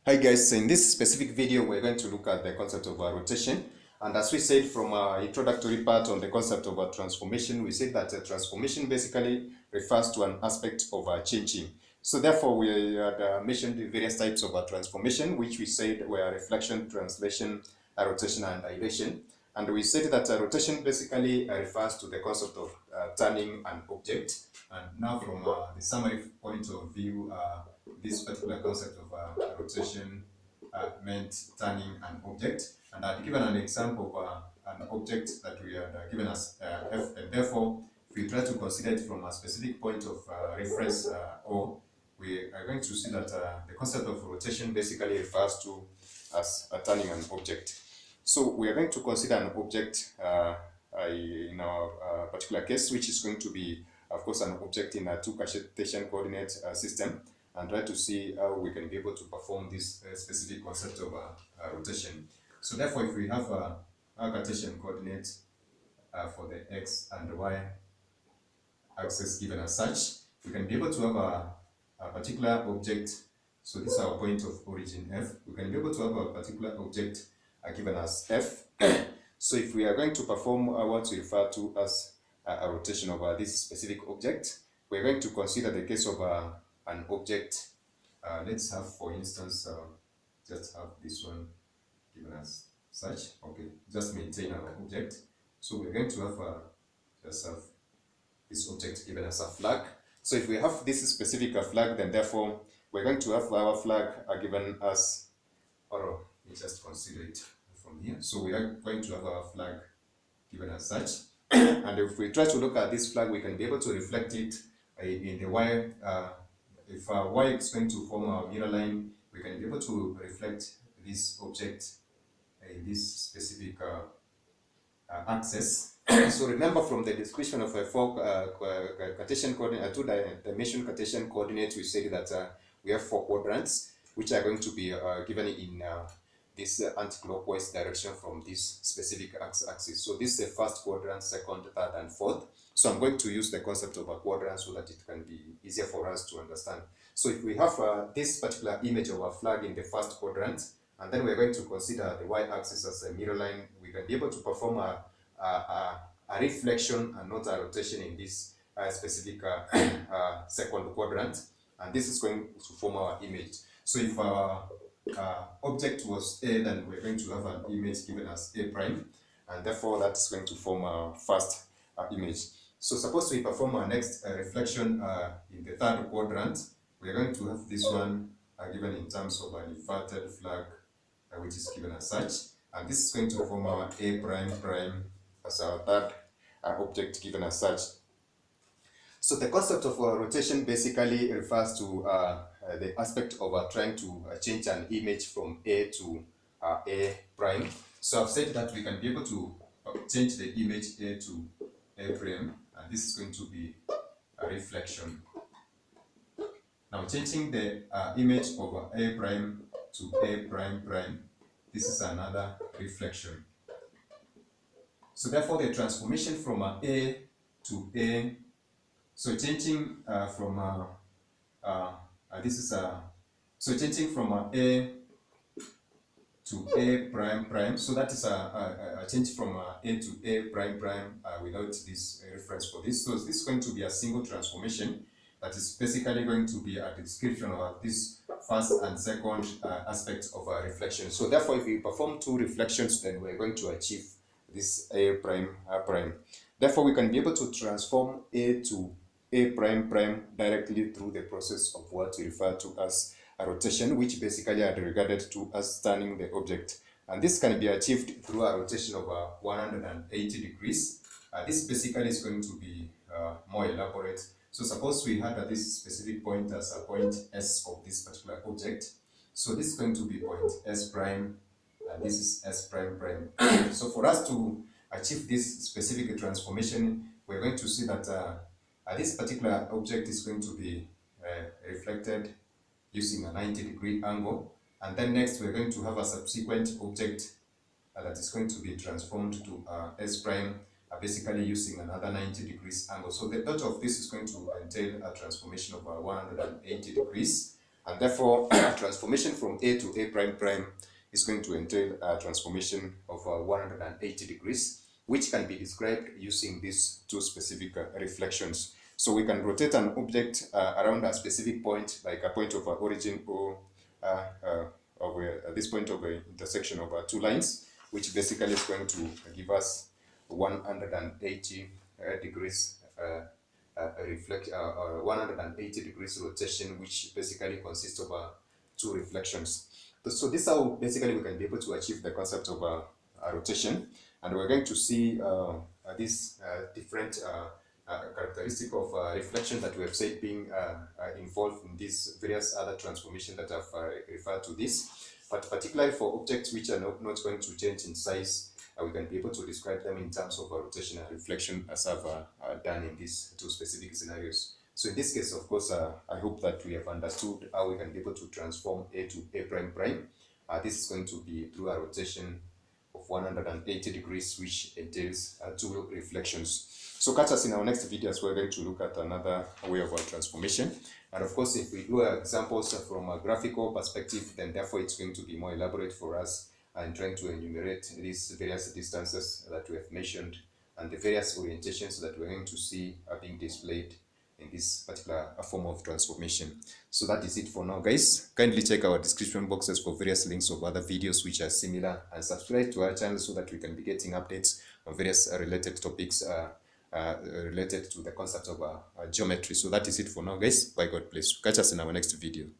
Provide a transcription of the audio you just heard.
Hi guys, so in this specific video we're going to look at the concept of rotation, and as we said from our introductory part on the concept of transformation, we said that transformation basically refers to an aspect of changing. So therefore we had mentioned the various types of transformation, which we said were reflection, translation, rotation and dilation. And we said that rotation basically refers to the concept of turning an object. And now from the summary point of view, this particular concept of rotation meant turning an object, and I'd given an example of an object that we had given as f, and therefore if we try to consider it from a specific point of reference O, we are going to see that the concept of rotation basically refers to as turning an object. So we are going to consider an object in our particular case, which is going to be, of course, an object in a two Cartesian coordinate system, and try to see how we can be able to perform this specific concept of rotation. So therefore, if we have a Cartesian coordinate for the x and y axis given as such, we can be able to have a particular object. So this is our point of origin f. We can be able to have a particular object given as f. So if we are going to perform what we refer to as a rotation of this specific object, we're going to consider the case of an object. Let's have, for instance, just have this one given as such. Okay, just maintain our object. So we're going to have just have this object given as a flag. So if we have this specific flag, then therefore we're going to have our flag given as, or let me just consider it from here. So we are going to have our flag given as such. And if we try to look at this flag, we can be able to reflect it in the y. If y is going to form a mirror line, we can be able to reflect this object in this specific axis. So remember from the description of a four Cartesian coordinate, two-dimensional Cartesian coordinate, we said that we have four quadrants, which are going to be given in this anti-clockwise direction from this specific axis. So this is the first quadrant, second, third, and fourth. So I'm going to use the concept of a quadrant so that it can be easier for us to understand. So if we have this particular image of a flag in the first quadrant, and then we're going to consider the y-axis as a mirror line, we can be able to perform a reflection and not a rotation in this specific second quadrant, and this is going to form our image. So if our object was A, then we're going to have an image given as A prime, and therefore that's going to form our first image. So suppose we perform our next reflection in the third quadrant, we're going to have this one given in terms of an inverted flag, which is given as such, and this is going to form our A prime prime as our third object given as such. So the concept of rotation basically refers to the aspect of trying to change an image from A to A prime. So I've said that we can be able to change the image A to A prime, and this is going to be a reflection. Now changing the image of A prime to A prime prime, this is another reflection. So therefore the transformation from A to A, so changing from this is so changing from A to A prime prime, so that is a change from A to A prime prime without this reference for this. So this is going to be a single transformation that is basically going to be a description of this first and second aspects of a reflection. So therefore if we perform two reflections, then we're going to achieve this A prime prime. Therefore we can be able to transform A to A prime prime directly through the process of what we refer to as a rotation, which basically are regarded to as turning the object. And this can be achieved through a rotation of 180 degrees. This basically is going to be more elaborate. So suppose we had this specific point as a point S of this particular object. So this is going to be point S prime, and this is S prime prime. So for us to achieve this specific transformation, we're going to see that this particular object is going to be reflected using a 90-degree angle, and then next we're going to have a subsequent object that is going to be transformed to S prime, basically using another 90 degrees angle. So the dot of this is going to entail a transformation of 180 degrees. And therefore, transformation from A to A prime prime is going to entail a transformation of 180 degrees, which can be described using these two specific reflections. So we can rotate an object around a specific point, like a point of origin or this point of intersection of two lines, which basically is going to give us 180 degrees reflect 180 degrees rotation, which basically consists of two reflections. So this is how basically we can be able to achieve the concept of a rotation, and we're going to see this different characteristic of reflection that we have said being involved in these various other transformations that I've referred to this, but particularly for objects which are not going to change in size, we can be able to describe them in terms of rotation and reflection as I've done in these two specific scenarios. So in this case, of course, I hope that we have understood how we can be able to transform A to A prime prime. This is going to be through a rotation of 180 degrees, which entails two reflections. So catch us in our next videos. We're going to look at another way of transformation. And of course, if we do examples from a graphical perspective, then therefore it's going to be more elaborate for us and trying to enumerate these various distances that we have mentioned and the various orientations that we're going to see are being displayed in this particular form of transformation. So that is it for now, guys. Kindly check our description boxes for various links of other videos which are similar, and subscribe to our channel so that we can be getting updates on various related topics related to the concept of geometry. So that is it for now, guys. Bye, God bless you. Catch us in our next video.